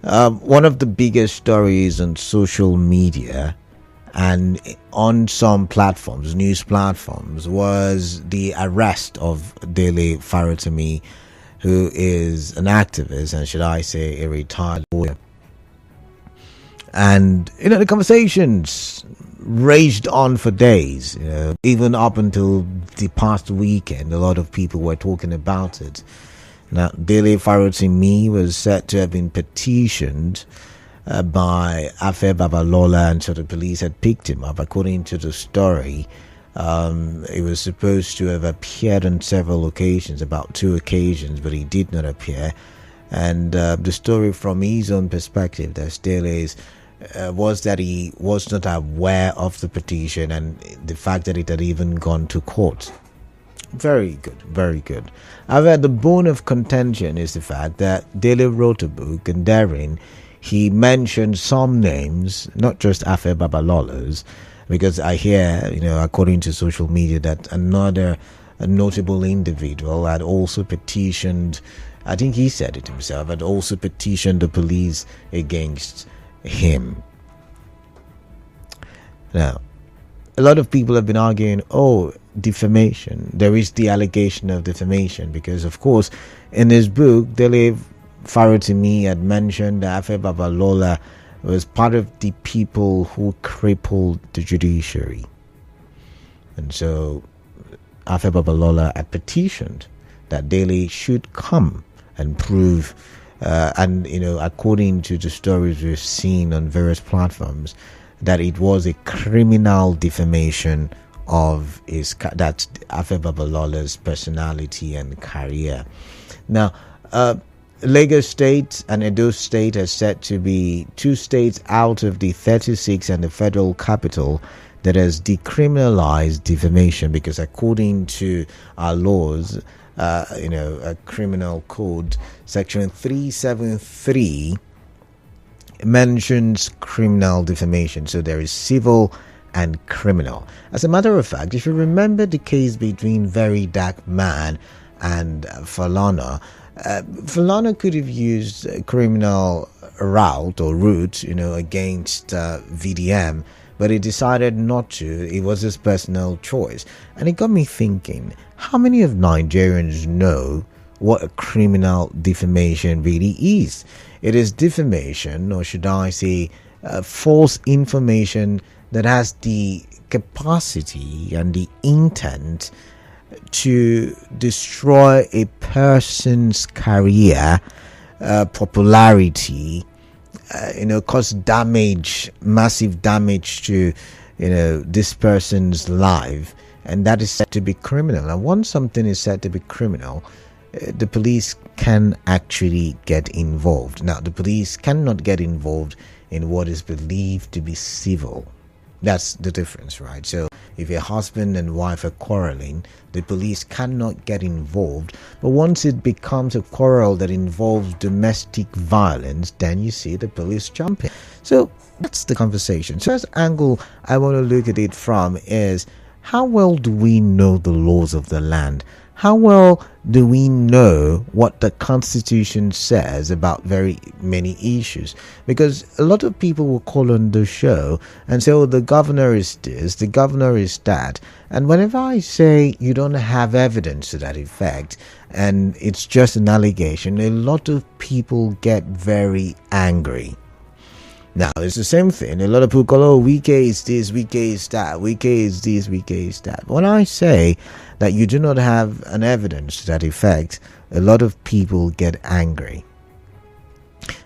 One of the biggest stories on social media and on some platforms, news platforms, was the arrest of Dele Farotimi, who is an activist and, should I say, a retired lawyer. And the conversations raged on for days. Even up until the past weekend, a lot of people were talking about it. Now, Dele Farotimi was said to have been petitioned by Afe Babalola, and so the police had picked him up. According to the story, he was supposed to have appeared on several occasions, about 2 occasions, but he did not appear. And the story from his own perspective, that still is, was that he was not aware of the petition and the fact that it had even gone to court. Very good, very good. However, the bone of contention is the fact that Dele wrote a book, and therein he mentioned some names, not just Afe Babalola's, because I hear, according to social media, that another notable individual had also petitioned, I think he said it himself, had also petitioned the police against him. Now, a lot of people have been arguing, defamation. There is the allegation of defamation because, of course, in his book, Dele Farotimi had mentioned that Afe Babalola was part of the people who crippled the judiciary. And so Afe Babalola had petitioned that Dele should come and prove, according to the stories we've seen on various platforms, that it was a criminal defamation of that's Afe Babalola's personality and career. Now, Lagos State and Edo State are said to be 2 states out of the 36 and the federal capital that has decriminalized defamation, because according to our laws, a criminal code, section 373 mentions criminal defamation. So there is civil and criminal. As a matter of fact, if you remember the case between Very Dark Man and Falana, Falana could have used a criminal route against VDM, but he decided not to. It was his personal choice. And it got me thinking, how many of Nigerians know what a criminal defamation really is? It is defamation, or should I say, false information that has the capacity and the intent to destroy a person's career, popularity, cause damage, massive damage to, this person's life. And that is said to be criminal. And once something is said to be criminal, the police can actually get involved. Now, the police cannot get involved in what is believed to be civil. That's the difference, right? So if a husband and wife are quarreling, the police cannot get involved. But once it becomes a quarrel that involves domestic violence, then you see the police jumping. So that's the conversation. So, first angle I want to look at it from is, how well do we know the laws of the land? How well do we know what the Constitution says about very many issues? Because a lot of people will call on the show and say, the governor is this, the governor is that. And whenever I say you don't have evidence to that effect, and it's just an allegation, a lot of people get very angry. Now, it's the same thing. A lot of people call, Wike is this, Wike is that, Wike is this, Wike is that. When I say that you do not have an evidence to that effect, a lot of people get angry.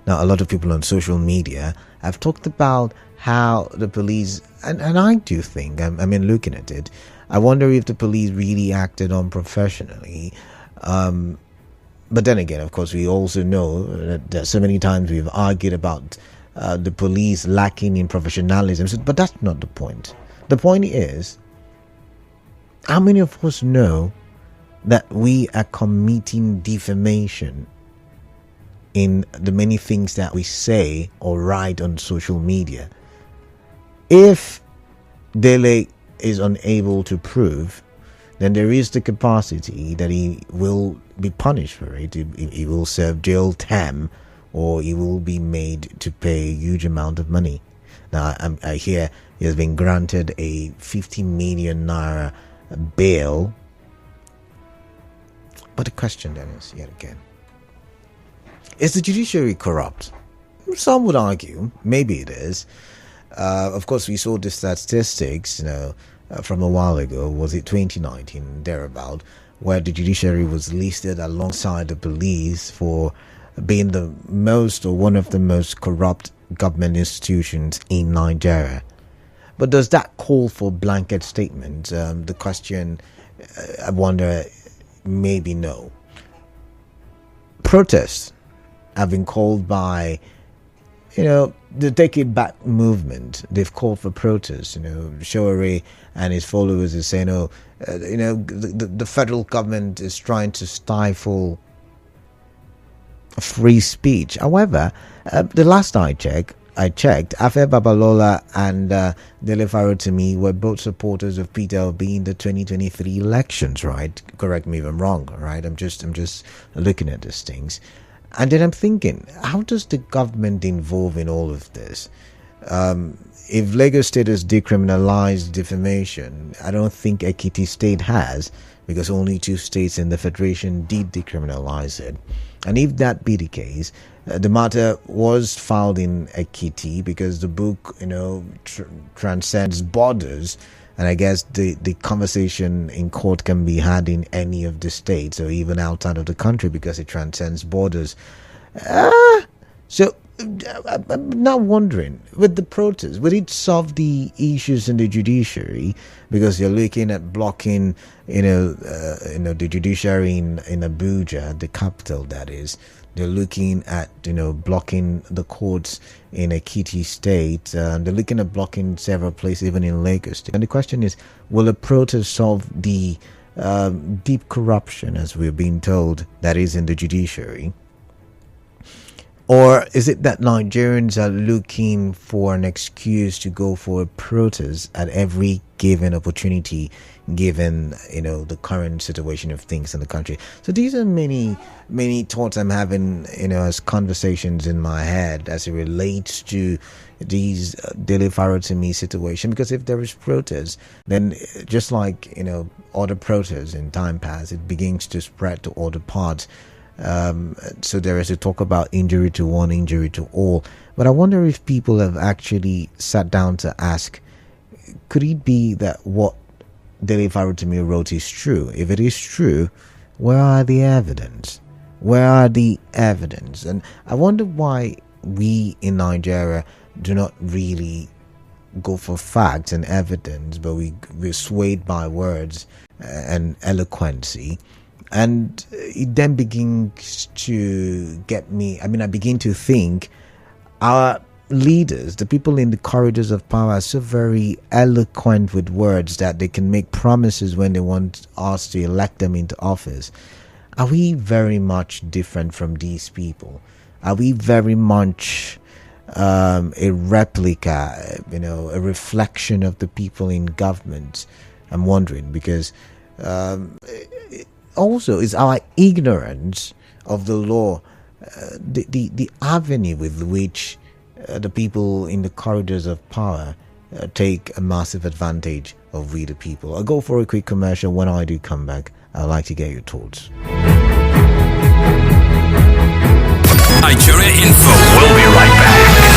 Now, a lot of people on social media have talked about how the police, and I do think, looking at it, I wonder if the police really acted unprofessionally. But then again, of course, we also know that so many times we've argued about the police lacking in professionalism, but that's not the point. The point is, how many of us know that we are committing defamation in the many things that we say or write on social media? If Dele is unable to prove, then there is the capacity that he will be punished for it. He will serve jail term or he will be made to pay a huge amount of money. Now, I hear he has been granted a 50 million naira bail. But the question then is, yet again, is the judiciary corrupt? Some would argue, maybe it is. Of course, we saw the statistics, from a while ago. Was it 2019, thereabout, where the judiciary was listed alongside the police for being the most or one of the most corrupt government institutions in Nigeria. But does that call for blanket statements? The question, I wonder, maybe no. Protests have been called by, the Take It Back movement. They've called for protests. Showore and his followers are saying, the federal government is trying to stifle free speech. However, the last I checked, Afe Babalola and Dele Farotimi were both supporters of Peter Obi in the 2023 elections, right? Correct me if I'm wrong, right? I'm just looking at these things. And then I'm thinking, how does the government involve in all of this? If Lagos State has decriminalized defamation, I don't think Ekiti State has, because only 2 states in the Federation did decriminalize it. And if that be the case, the matter was filed in Ekiti because the book, transcends borders. And I guess the conversation in court can be had in any of the states or even outside of the country because it transcends borders. So I'm now wondering, with the protest, would it solve the issues in the judiciary? Because you're looking at blocking, the judiciary in Abuja, the capital, that is. They're looking at, blocking the courts in Ekiti State. They're looking at blocking several places, even in Lagos State. And the question is, will a protest solve the deep corruption, as we're being told, that is in the judiciary? Or is it that Nigerians are looking for an excuse to go for a protest at every given opportunity, given, the current situation of things in the country? So these are many thoughts I'm having, as conversations in my head as it relates to these Dele Farotimi situation. Because if there is protest, then just like, other protests in time past, it begins to spread to other parts. So there is a talk about injury to one, injury to all. But I wonder if people have actually sat down to ask, could it be that what Dele Farotimi wrote is true? If it is true, where are the evidence? Where are the evidence? And I wonder why we in Nigeria do not really go for facts and evidence, but we're swayed by words and eloquency. And it then begins to get me. I begin to think our leaders, the people in the corridors of power, are so very eloquent with words that they can make promises when they want us to elect them into office. Are we very much different from these people? Are we very much a replica, a reflection of the people in government? I'm wondering, because also is our ignorance of the law the avenue with which the people in the corridors of power take a massive advantage of we the people. I'll go for a quick commercial. When I do come back, I'd like to get your thoughts. Nigeria Info. We'll be right back.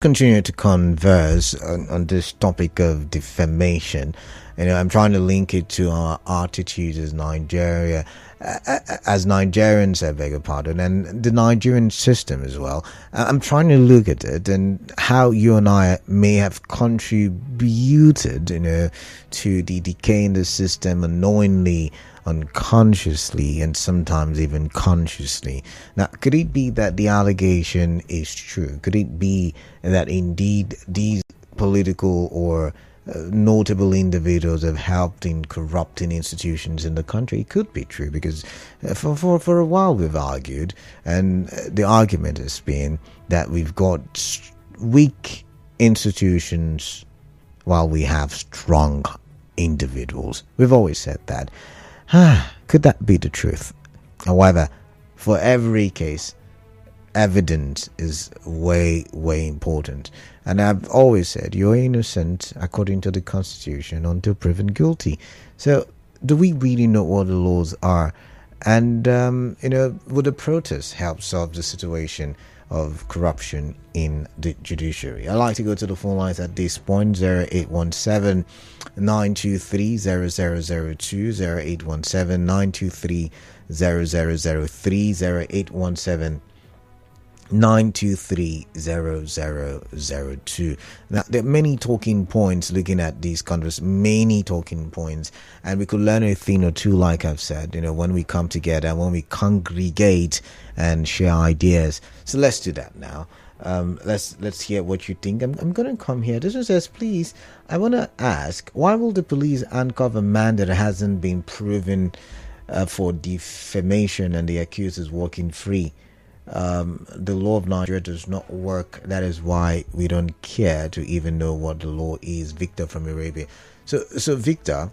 continue to converse on this topic of defamation. I'm trying to link it to our attitude as Nigeria, as Nigerians, I beg your pardon, and the Nigerian system as well. I'm trying to look at it and how you and I may have contributed, to the decay in the system unknowingly, unconsciously, and sometimes even consciously. Now, could it be that the allegation is true? Could it be that indeed these political or notable individuals have helped in corrupting institutions in the country? It could be true, because for a while we've argued, and the argument has been that we've got weak institutions while we have strong individuals. We've always said that. Could that be the truth? However, for every case, evidence is way important, and I've always said you're innocent according to the Constitution until proven guilty. So do we really know what the laws are? And would the protest help solve the situation of corruption in the judiciary? I'd like to go to the phone lines at this point. 0817 923 0002, 0817 923 0003, 0817 9230002. Now, there are many talking points looking at these conversations, many talking points, and we could learn a thing or two, like I've said, when we come together, when we congregate and share ideas. So let's do that now. Let's hear what you think. I'm going to come here. This one says, please, I want to ask, why will the police handcuff a man that hasn't been proven for defamation and the accused is walking free? The law of Nigeria does not work. That is why we don't care to even know what the law is. Victor from Arabia. So Victor,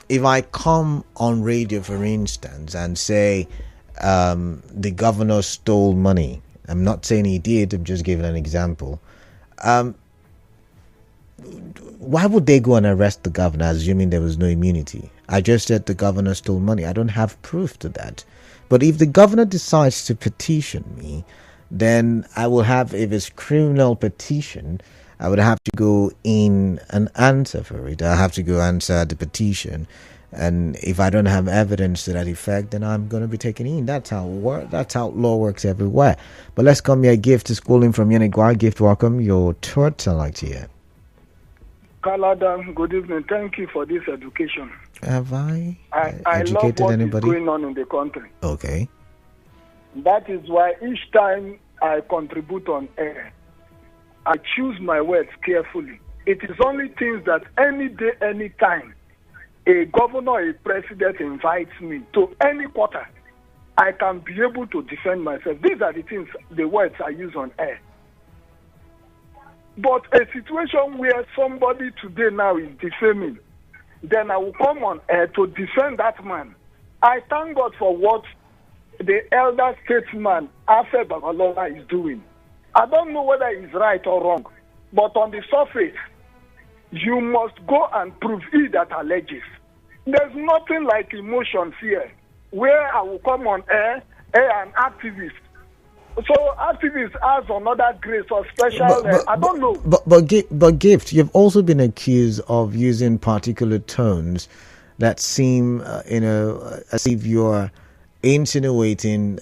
if I come on radio, for instance, and say the governor stole money, I'm not saying he did, I'm just giving an example. Why would they go and arrest the governor, assuming there was no immunity? I just said the governor stole money. I don't have proof to that. But if the governor decides to petition me, then I will have, if it's criminal petition, I would have to go in and answer for it. I have to go answer the petition. And if I don't have evidence to that effect, then I'm going to be taken in. That's how law works everywhere. But let's come here. Gift is calling from Yenigua. Gift, welcome. Your thoughts I like to hear. Kalada, good evening. Thank you for this education. Have I educated love what anybody? Is going on in the country. Okay. That is why each time I contribute on air, I choose my words carefully. It is only things that any day, any time, a governor or a president invites me to any quarter, I can be able to defend myself. These are the things, the words I use on air. But a situation where somebody today now is defaming, then I will come on air to defend that man. I thank God for what the elder statesman, Afe Babalola, is doing. I don't know whether he's right or wrong, but on the surface, you must go and prove he that alleges. There's nothing like emotions here, where I will come on air, an activist. So activists has another grace or special. I don't know. But Gift, you've also been accused of using particular tones that seem, as if you're insinuating,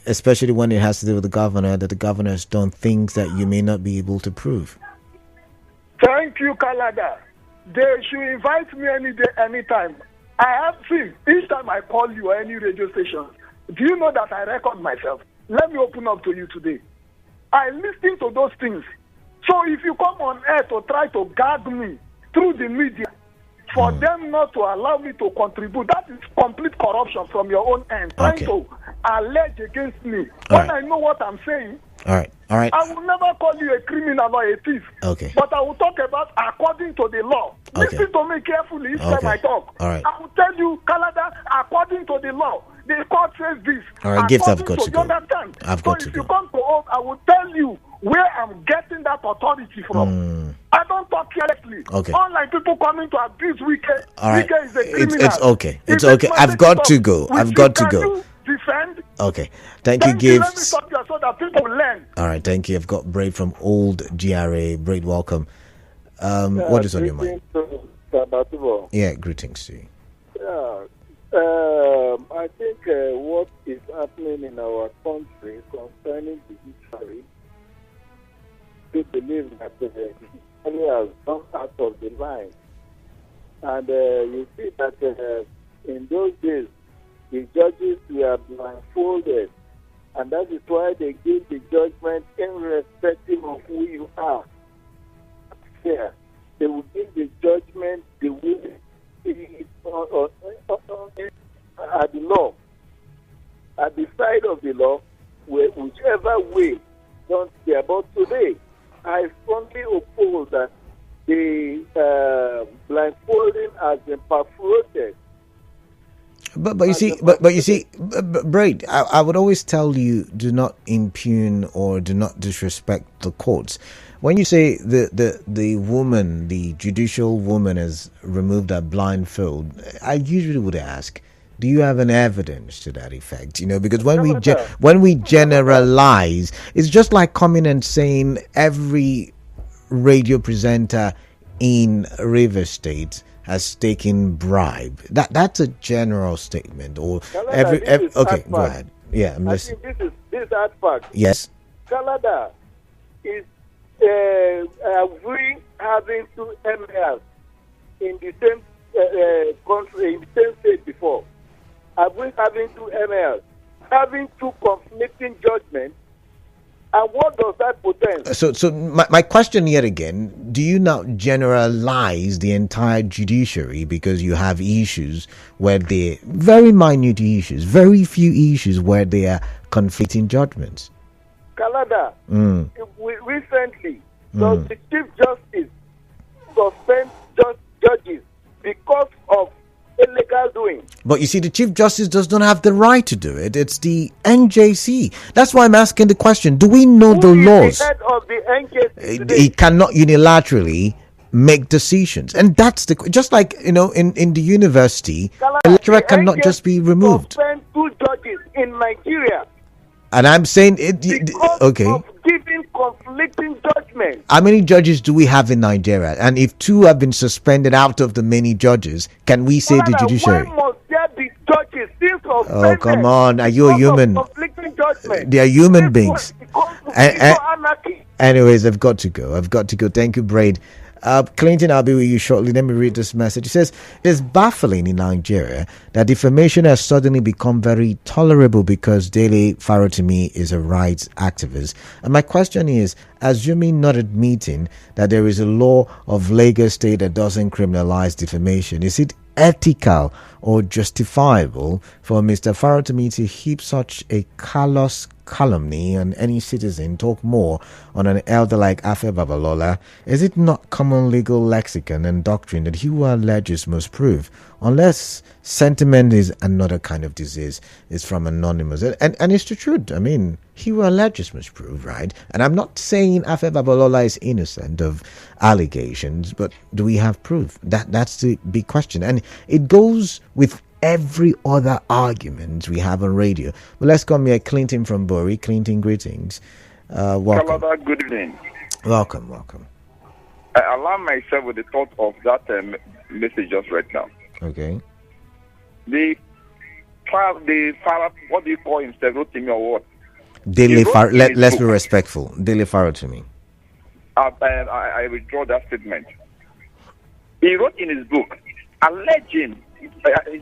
especially when it has to do with the governor, that the governor has done things that you may not be able to prove. Thank you, Kalada. They should invite me any day, anytime. I have seen each time I call you or any radio station. Do you know that I record myself? Let me open up to you today. I listen to those things. So if you come on air to try to gag me through the media, for them not to allow me to contribute, that is complete corruption from your own end. Trying to allege against me. When I know what I'm saying, all right. I will never call you a criminal or a thief. Okay. But I will talk about according to the law. Okay. Listen to me carefully each time I talk. All right. I will tell you, Canada, according to the law. The court says this. All right, Gift, I've got to go. Understand? I've got to if go. you come to us, I will tell you where I'm getting that authority from. I don't talk carelessly. Okay. Unlike people coming to abuse Wike. All right. Wike is a criminal. It's okay. It's okay. I've got to go. I've got to go. Can you defend Okay. Thank you, Thank you. Let me Gibbs. stop you so that people learn. All right, thank you. I've got Braid from Old GRA. Braid, welcome. What is on your mind? Yeah, greetings to you. I think what is happening in our country concerning the judiciary, we believe that the judiciary has gone out of the line. And you see that in those days, the judges were blindfolded. And that is why they give the judgment irrespective of who you are. Yeah. They will give the judgment the way at the law, at the side of the law, whichever way, don't care. But today, I strongly oppose that the blindfolding has been perforated. But you see, Braid, I would always tell you, do not impugn or do not disrespect the courts. When you say the woman, the judicial woman has removed her blindfold, I usually would ask, do you have an evidence to that effect? Because when we generalize, it's just like coming and saying every radio presenter in River State has taken bribe. That's a general statement. Or okay, go ahead. Yeah, I'm listening. I think this is hard fact. Yes. Canada is we having two emirs in the same country, in the same state before. Have we having two emirs, having two conflicting judgments? And what does that portend? So my question yet again, do you now generalize the entire judiciary because you have issues where they're very minute issues, very few issues where they are conflicting judgments? Canada, recently, the Chief Justice suspend judges because of illegal doing. But you see, the Chief Justice does not have the right to do it. It's the NJC. That's why I'm asking the question. Do we know the laws? The head of the NJC he cannot unilaterally make decisions. And that's just like, in the university, a lecturer cannot just be removed. Suspend two judges in Nigeria. And I'm saying okay. Of giving conflicting judgments. How many judges do we have in Nigeria? And if two have been suspended out of the many judges, can we say the judiciary? Why must there be judges still suspended? Oh, come on. Are you a human? Conflicting judgments. They are human beings. Anyways, I've got to go. Thank you, Braid. Clinton, I'll be with you shortly. Let me read this message. It says, it's baffling in Nigeria that defamation has suddenly become very tolerable because Dele Farotimi is a rights activist. And my question is, assuming not admitting that there is a law of Lagos State that doesn't criminalize defamation, is it ethical or justifiable for Mr. Farotimi to heap such a callous calumny on any citizen, talk more on an elder like Afe Babalola? Is it not common legal lexicon and doctrine that he who alleges must prove, unless sentiment is another kind of disease, is from anonymous? And it's the truth. I mean, he who alleges must prove, right? And I'm not saying Afe Babalola is innocent of allegations, but do we have proof? That's the big question. And it goes with every other argument we have on radio. But let's come here. Clinton from Bori. Clinton, greetings. Welcome. Canada, good evening. Welcome. I alarm myself with the thought of that message just right now. Okay. The what do you call him? Farotimi or what? Let's be respectful. Dele Farotimi. I withdraw that statement. He wrote in his book, alleging. He's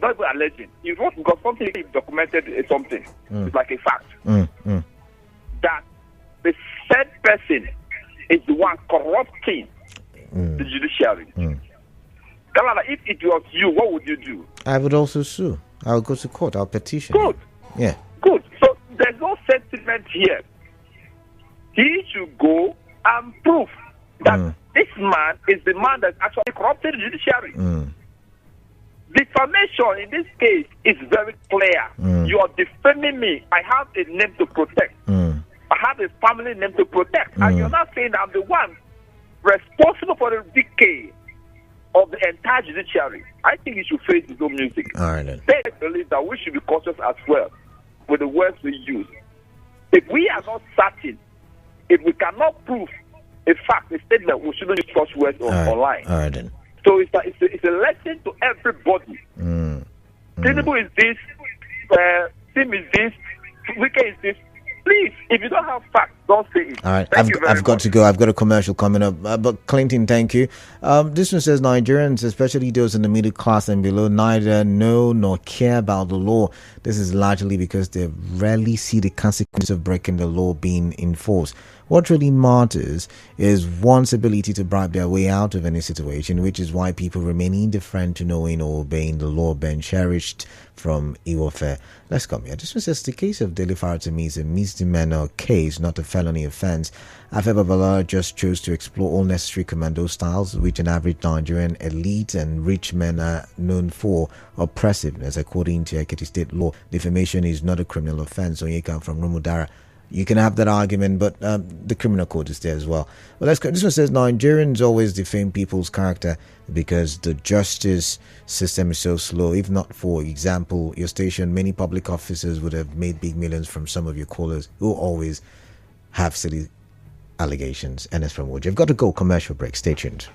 not even alleging. He wrote because something he documented something. It's like a fact that the said person is the one corrupting the judiciary. Kalala, if it was you, what would you do? I would also sue. I'll go to court. I'll petition. Good. Yeah. Good. So there's no sentiment here. He should go and prove that this man is the man that actually corrupted the judiciary. Defamation in this case is very clear. You are defaming me. I have a name to protect. I have a family name to protect. And you're not saying I'm the one responsible for the decay of the entire judiciary. I think he should face his own music. All right, then. They believe that we should be cautious as well. with the words we use. If we are not certain, if we cannot prove a fact, a statement, we shouldn't use such words online. All right then. So it's a lesson to everybody. Tinubu is this, Tim is this, Wike is this. Please, if you don't have facts, don't say it. All right, I've got to go. I've got a commercial coming up. But Clinton, thank you. This one says Nigerians, especially those in the middle class and below, neither know nor care about the law. This is largely because they rarely see the consequences of breaking the law being enforced. What really matters is one's ability to bribe their way out of any situation, which is why people remain indifferent to knowing or obeying the law being cherished from Iwofe. Let's come here. This one says the case of Dele Farotimi is a misdemeanor case, not a felony offense. Afe Babalola just chose to explore all necessary commando styles, which an average Nigerian elite and rich men are known for. Oppressiveness, according to Ekiti state law. Defamation is not a criminal offense. Onyeka from Rumudara. You can have that argument, but the criminal code is there as well. Well, let's go. This one says Nigerians always defame people's character because the justice system is so slow. If not for example, your station, many public officers would have made big millions from some of your callers who always have silly allegations. And it's from Wood. You've got to go commercial break. Stay tuned.